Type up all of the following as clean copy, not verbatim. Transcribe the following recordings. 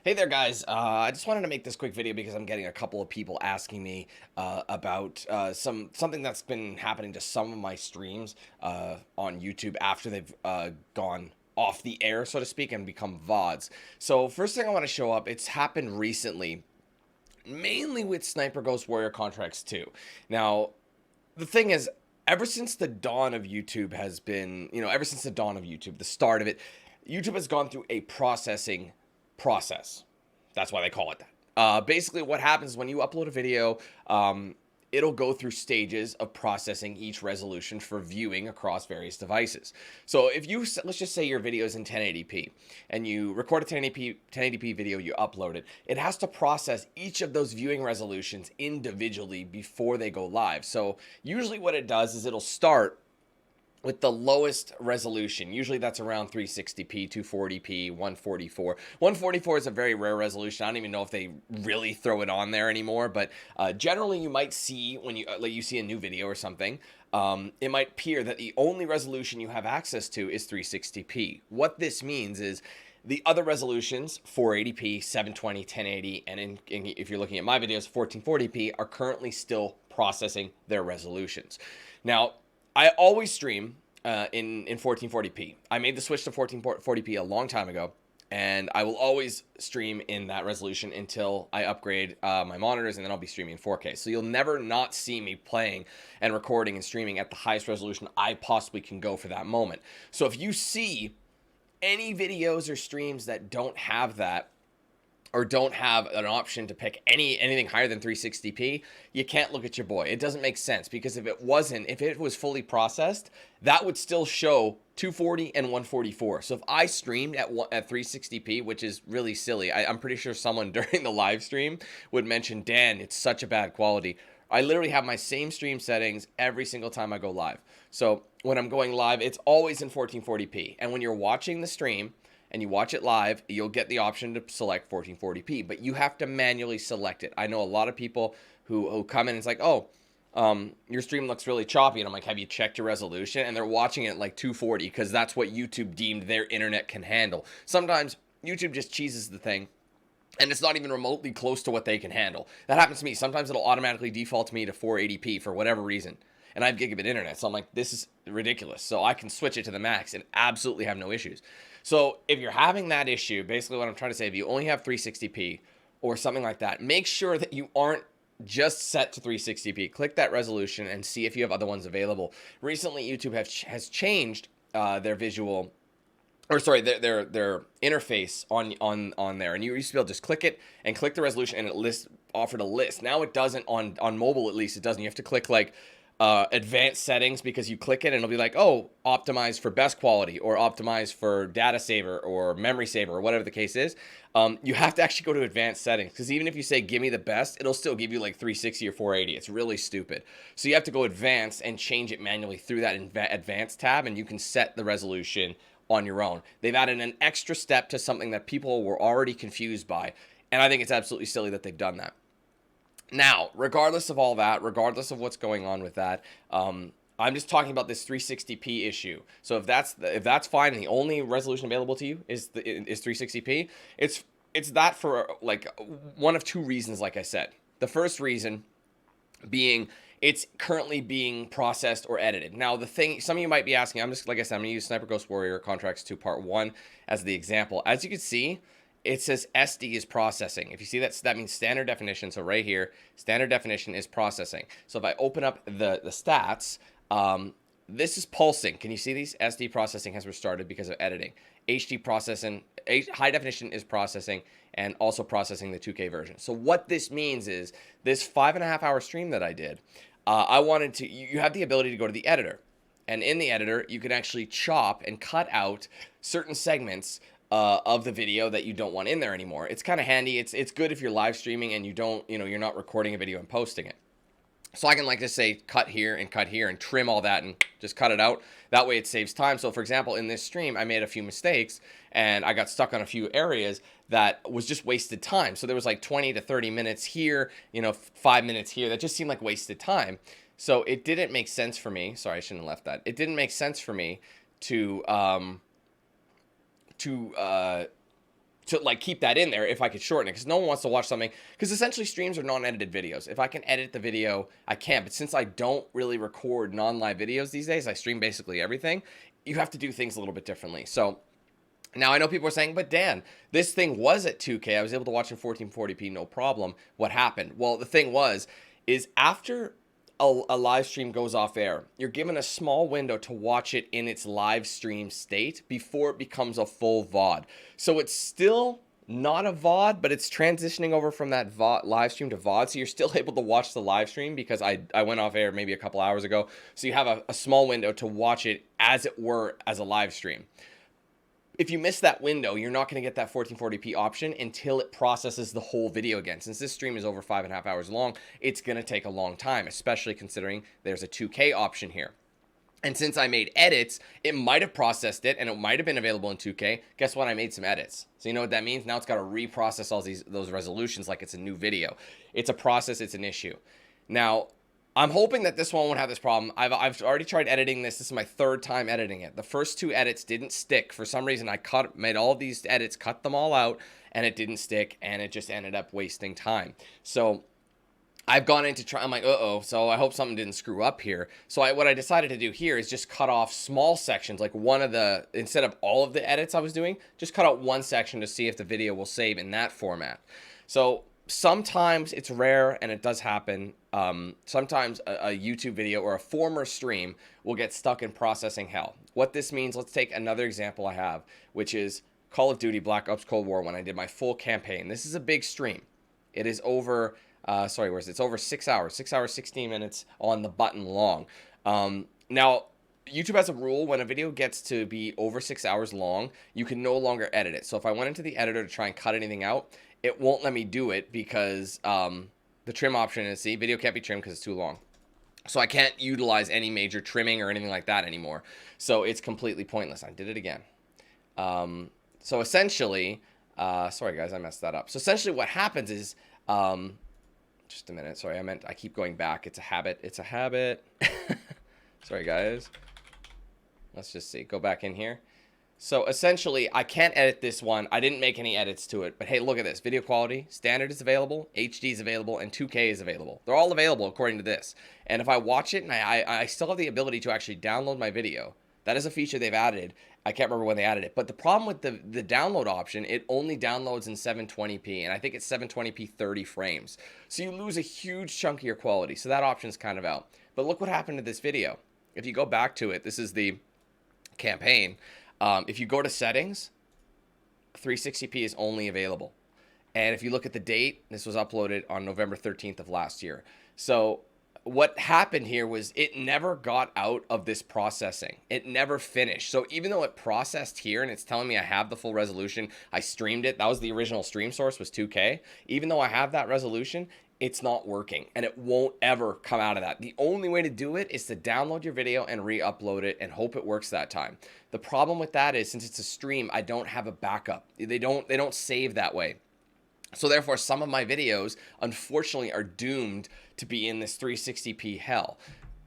Hey there, guys. I just wanted to make this quick video because I'm getting a couple of people asking me about something that's been happening to some of my streams on YouTube after they've gone off the air, so to speak, and become VODs. So first thing I want to show up, it's happened recently, mainly with Sniper Ghost Warrior Contracts 2. Now, the thing is, ever since the dawn of YouTube has been, ever since the dawn of YouTube, the start of it, YouTube has gone through a processing process. That's why they call it that. Basically, what happens when you upload a video, it'll go through stages of processing each resolution for viewing across various devices. So if you, let's just say your video is in 1080p and you record a 1080p video, you upload it, it has to process each of those viewing resolutions individually before they go live. So usually what it does is it'll start with the lowest resolution. Usually that's around 360p, 240p, 144. 144 is a very rare resolution. I don't even know if they really throw it on there anymore, but generally you might see when you see a new video or something, it might appear that the only resolution you have access to is 360p. What this means is the other resolutions, 480p, 720, 1080, and if you're looking at my videos, 1440p, are currently still processing their resolutions. Now, I always stream in 1440p. I made the switch to 1440p a long time ago, and I will always stream in that resolution until I upgrade my monitors, and then I'll be streaming in 4K. So you'll never not see me playing and recording and streaming at the highest resolution I possibly can go for that moment. So if you see any videos or streams that don't have that, or don't have an option to pick anything higher than 360p, you can't look at your boy. It doesn't make sense, because if it was fully processed, that would still show 240 and 144. So if I streamed at 360p, which is really silly, I'm pretty sure someone during the live stream would mention, Dan, it's such a bad quality. I literally have my same stream settings every single time I go live. So when I'm going live, it's always in 1440p. And when you're watching the stream, and you watch it live, you'll get the option to select 1440p, but you have to manually select it. I know a lot of people who come in and it's like, oh, your stream looks really choppy. And I'm like, have you checked your resolution? And they're watching it at like 240 because that's what YouTube deemed their internet can handle. Sometimes YouTube just cheeses the thing, and it's not even remotely close to what they can handle. That happens to me. Sometimes it'll automatically default me to 480p for whatever reason. And I have gigabit internet, so I'm like, this is ridiculous. So I can switch it to the max and absolutely have no issues. So if you're having that issue, basically what I'm trying to say, if you only have 360p or something like that, make sure that you aren't just set to 360p. Click that resolution and see if you have other ones available. Recently, YouTube has changed their visual, or sorry, their interface on there, and you used to be able to just click it and click the resolution, and it offered a list. Now it doesn't on mobile, at least it doesn't. You have to click like advanced settings, because you click it and it'll be like, oh, optimize for best quality, or optimize for data saver or memory saver, or whatever the case is. You have to actually go to advanced settings, because even if you say give me the best, it'll still give you like 360 or 480. It's really stupid. So you have to go advanced and change it manually through that advanced tab, and you can set the resolution on your own. They've added an extra step to something that people were already confused by, and I think it's absolutely silly that they've done that. Now, regardless of all that, regardless of what's going on with that, I'm just talking about this 360p issue. So if that's fine, and the only resolution available to you is 360p, it's that for like one of two reasons. Like I said, the first reason being it's currently being processed or edited. Now, the thing some of you might be asking, like I said, I'm gonna use Sniper Ghost Warrior Contracts 2 Part 1 as the example. As you can see, it says SD is processing. If you see that means standard definition. So right here, standard definition is processing. So if I open up the stats, this is pulsing. Can you see these? SD processing has restarted because of editing. HD processing, high definition is processing, and also processing the 2K version. So what this means is this 5.5-hour stream that I did, you have the ability to go to the editor. And in the editor, you can actually chop and cut out certain segments of the video that you don't want in there anymore. It's kind of handy. It's good if you're live streaming and you're not recording a video and posting it. So I can like just say cut here and trim all that and just cut it out. That way it saves time. So for example, in this stream, I made a few mistakes and I got stuck on a few areas that was just wasted time. So there was like 20 to 30 minutes here, 5 minutes here. That just seemed like wasted time. So it didn't make sense for me. Sorry, I shouldn't have left that. It didn't make sense for me to to like keep that in there if I could shorten it, because no one wants to watch something, because essentially streams are non-edited videos. If I can edit the video, I can, but since I don't really record non-live videos these days, I stream basically everything, you have to do things a little bit differently. So now I know people are saying, but Dan, this thing was at 2K. I was able to watch in 1440p, no problem. What happened? Well, the thing is after a live stream goes off air, you're given a small window to watch it in its live stream state before it becomes a full VOD. So it's still not a VOD, but it's transitioning over from that live stream to VOD. So you're still able to watch the live stream, because I went off air maybe a couple hours ago. So you have a small window to watch it as it were as a live stream. If you miss that window, you're not going to get that 1440p option until it processes the whole video again. Since this stream is over 5.5 hours long, it's going to take a long time, especially considering there's a 2K option here. And since I made edits, it might have processed it and it might have been available in 2K. Guess what? I made some edits. So you know what that means? Now it's got to reprocess all those resolutions like it's a new video. It's a process. It's an issue. Now, I'm hoping that this one won't have this problem. I've already tried editing this. This is my third time editing it. The first two edits didn't stick. For some reason, I made all these edits, cut them all out, and it didn't stick, and it just ended up wasting time. So I've gone in to try. I'm like, uh-oh. So I hope something didn't screw up here. So what I decided to do here is just cut off small sections, like instead of all of the edits I was doing, just cut out one section to see if the video will save in that format. So sometimes it's rare, and it does happen. Sometimes a YouTube video or a former stream will get stuck in processing hell. What this means, let's take another example I have, which is Call of Duty Black Ops Cold War, when I did my full campaign. This is a big stream. It is over, it's over 6 hours, 6 hours, 16 minutes on the button long. Now, YouTube has a rule: when a video gets to be over 6 hours long, you can no longer edit it. So if I went into the editor to try and cut anything out, it won't let me do it, because the trim option is, see, video can't be trimmed because it's too long. So I can't utilize any major trimming or anything like that anymore. So it's completely pointless. I did it again. So essentially, sorry guys, I messed that up. So essentially what happens is, just a minute. Sorry, I keep going back. It's a habit. It's a habit. Sorry guys. Let's just see. Go back in here. So essentially, I can't edit this one. I didn't make any edits to it. But hey, look at this. Video quality, standard is available, HD is available, and 2K is available. They're all available according to this. And if I watch it, and I still have the ability to actually download my video. That is a feature they've added. I can't remember when they added it. But the problem with the download option, it only downloads in 720p. And I think it's 720p 30 frames. So you lose a huge chunk of your quality. So that option's kind of out. But look what happened to this video. If you go back to it, this is the campaign. If you go to settings, 360p is only available. And if you look at the date, this was uploaded on November 13th of last year. So what happened here was it never got out of this processing. It never finished. So even though it processed here and it's telling me I have the full resolution, I streamed it. That was the original stream source, was 2K. Even though I have that resolution, it's not working, and it won't ever come out of that. The only way to do it is to download your video and re-upload it and hope it works that time. The problem with that is, since it's a stream, I don't have a backup. They don't save that way. So therefore, some of my videos, unfortunately, are doomed to be in this 360p hell.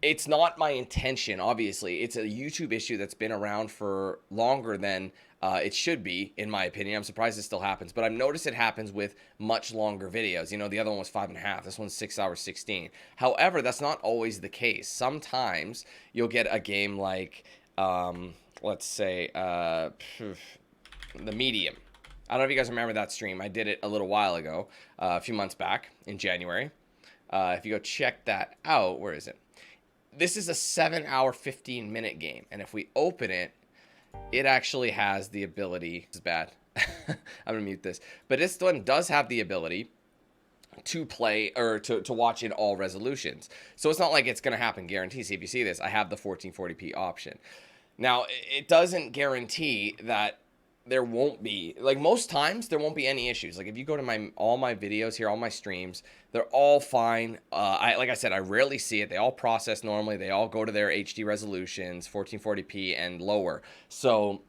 It's not my intention, obviously. It's a YouTube issue that's been around for longer than it should be, in my opinion. I'm surprised it still happens, but I've noticed it happens with much longer videos. You know, the other one was 5.5. This one's 6 hours 16. However, that's not always the case. Sometimes you'll get a game like, let's say, The Medium. I don't know if you guys remember that stream. I did it a little while ago, a few months back in January. If you go check that out, where is it? This is a 7-hour, 15-minute game. And if we open it, it actually has the ability. This is bad. I'm going to mute this. But this one does have the ability to play or to watch in all resolutions. So it's not like it's going to happen guaranteed. See, if you see this, I have the 1440p option. Now, it doesn't guarantee that there won't be, like, most times there won't be any issues. Like if you go to all my videos here, all my streams, they're all fine. Like I said, I rarely see it. They all process normally. They all go to their HD resolutions, 1440p and lower. So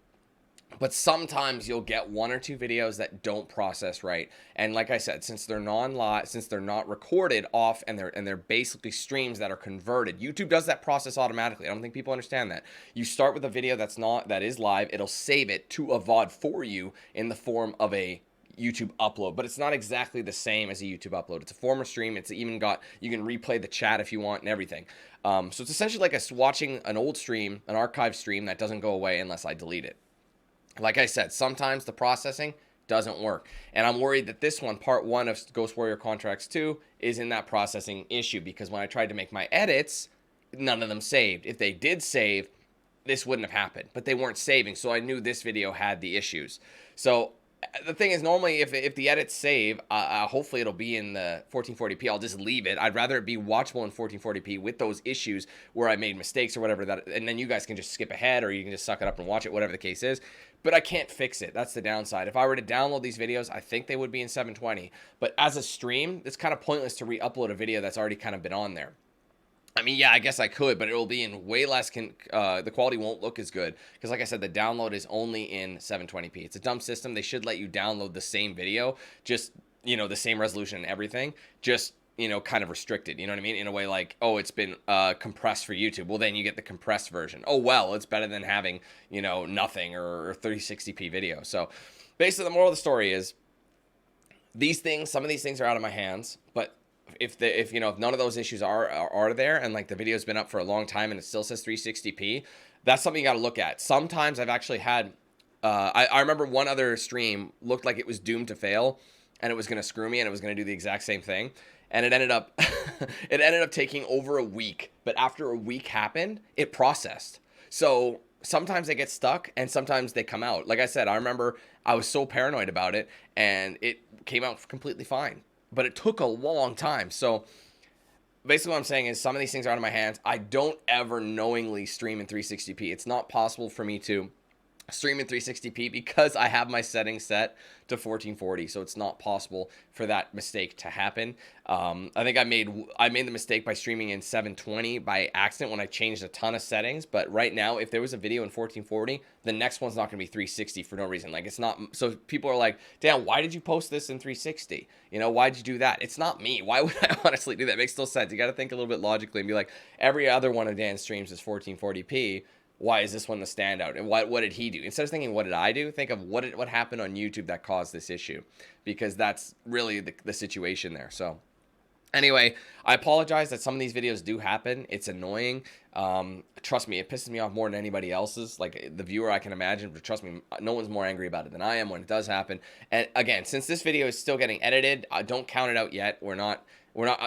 But sometimes you'll get one or two videos that don't process right. And like I said, since they're non-live, since they're not recorded off, and they're basically streams that are converted, YouTube does that process automatically. I don't think people understand that. You start with a video that is live, it'll save it to a VOD for you in the form of a YouTube upload, but it's not exactly the same as a YouTube upload. It's a former stream. It's even got, you can replay the chat if you want and everything. So it's essentially like watching an old stream, an archive stream that doesn't go away unless I delete it. Like I said, sometimes the processing doesn't work. And I'm worried that this one, part 1 of Ghost Warrior Contracts 2, is in that processing issue, because when I tried to make my edits, none of them saved. If they did save, this wouldn't have happened. But they weren't saving, so I knew this video had the issues. So the thing is, normally if the edits save, hopefully it'll be in the 1440p. I'll just leave it. I'd rather it be watchable in 1440p with those issues where I made mistakes or whatever, and then you guys can just skip ahead, or you can just suck it up and watch it, whatever the case is. But I can't fix it. That's the downside. If I were to download these videos, I think they would be in 720. But as a stream, it's kind of pointless to re-upload a video that's already kind of been on there. I mean, yeah, I guess I could, but it will be in way less, the quality won't look as good. Because like I said, the download is only in 720p. It's a dumb system. They should let you download the same video, just, you know, the same resolution and everything, just, you know, kind of restricted, you know what I mean? In a way like, oh, it's been compressed for YouTube. Well, then you get the compressed version. Oh, well, it's better than having, you know, nothing or 3060p video. So basically the moral of the story is these things, some of these things are out of my hands, but if none of those issues are there, and like the video's been up for a long time and it still says 360p, that's something you got to look at. Sometimes I've actually had, I remember one other stream looked like it was doomed to fail, and it was going to screw me, and it was going to do the exact same thing. And it ended up, it ended up taking over a week. But after a week happened, it processed. So sometimes they get stuck, and sometimes they come out. Like I said, I remember I was so paranoid about it, and it came out completely fine. But it took a long time. So basically what I'm saying is some of these things are out of my hands. I don't ever knowingly stream in 360p. It's not possible for me to stream in 360p because I have my settings set to 1440, so it's not possible for that mistake to happen. I think I made the mistake by streaming in 720 by accident when I changed a ton of settings. But right now, if there was a video in 1440, the next one's not going to be 360 for no reason. Like, it's not. So people are like, "Dan, why did you post this in 360? You know, why did you do that?" It's not me. Why would I honestly do that? It makes no sense. You got to think a little bit logically and be like, every other one of Dan's streams is 1440p. Why is this one the standout? And what did he do? Instead of thinking, what did I do? Think of what happened on YouTube that caused this issue, because that's really the situation there. So anyway, I apologize that some of these videos do happen. It's annoying. Trust me, it pisses me off more than anybody else's. Like the viewer, I can imagine, but trust me, no one's more angry about it than I am when it does happen. And again, since this video is still getting edited, don't count it out yet. We're not.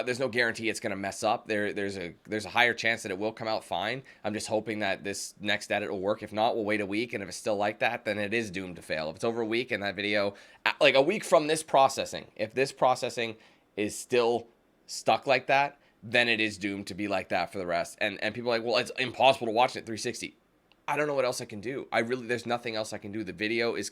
There's no guarantee it's going to mess up. There's a higher chance that it will come out fine. I'm just hoping that this next edit will work. If not, we'll wait a week. And if it's still like that, then it is doomed to fail. If it's over a week and that video, like a week from this processing, if this processing is still stuck like that, then it is doomed to be like that for the rest. And people are like, well, it's impossible to watch it at 360. I don't know what else I can do. There's nothing else I can do. The video is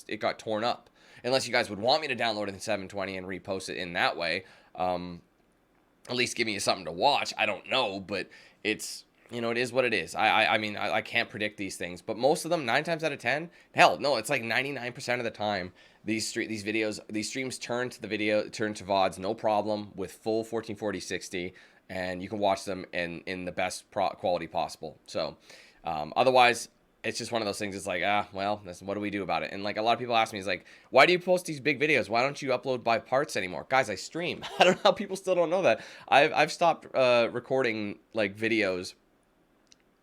it got torn up. Unless you guys would want me to download it in 720 and repost it in that way. At least give me something to watch. I don't know, but it's, you know, it is what it is. I mean, I can't predict these things, but most of them, 9 times out of 10, hell, no, it's like 99% of the time, these streams turn to VODs, no problem, with full 1440 60, and you can watch them in the best quality possible. So, otherwise, it's just one of those things. It's like, well, what do we do about it? And like a lot of people ask me, it's like, why do you post these big videos? Why don't you upload by parts anymore? Guys, I stream. I don't know how people still don't know that. I've stopped recording like videos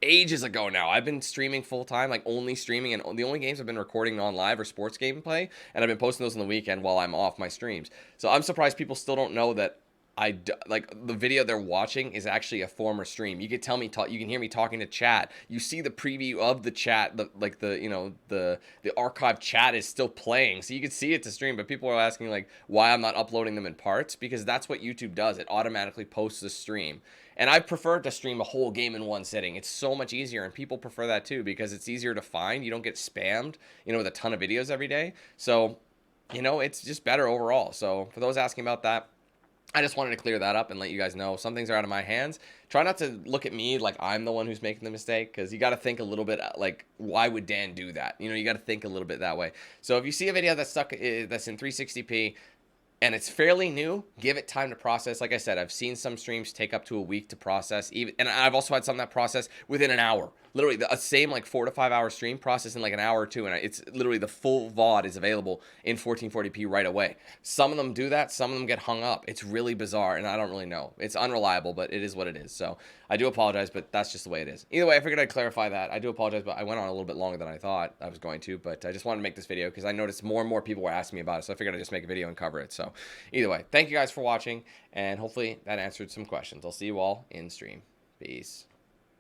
ages ago now. I've been streaming full time, like only streaming, and the only games I've been recording on live are sports gameplay, and I've been posting those on the weekend while I'm off my streams. So I'm surprised people still don't know that like the video they're watching is actually a former stream. You could you can hear me talking to chat. You see the preview of the chat, the archive chat is still playing, so you can see it's a stream. But people are asking like why I'm not uploading them in parts, because that's what YouTube does. It automatically posts the stream. And I prefer to stream a whole game in one sitting. It's so much easier, and people prefer that too because it's easier to find. You don't get spammed, with a ton of videos every day. So, it's just better overall. So for those asking about that, I just wanted to clear that up and let you guys know some things are out of my hands. Try not to look at me like I'm the one who's making the mistake, because you got to think a little bit like, why would Dan do that? You know, you got to think a little bit that way. So if you see a video that's that's in 360p, and it's fairly new, give it time to process. Like I said, I've seen some streams take up to a week to process, even, and I've also had some that process within an hour. Literally, the same like 4 to 5 hour stream process in like an hour or two, and it's literally the full VOD is available in 1440p right away. Some of them do that, some of them get hung up. It's really bizarre, and I don't really know. It's unreliable, but it is what it is. So I do apologize, but that's just the way it is. Either way, I figured I'd clarify that. I do apologize, but I went on a little bit longer than I thought I was going to, but I just wanted to make this video because I noticed more and more people were asking me about it, so I figured I'd just make a video and cover it. So either way, thank you guys for watching, and hopefully that answered some questions. I'll see you all in stream. Peace.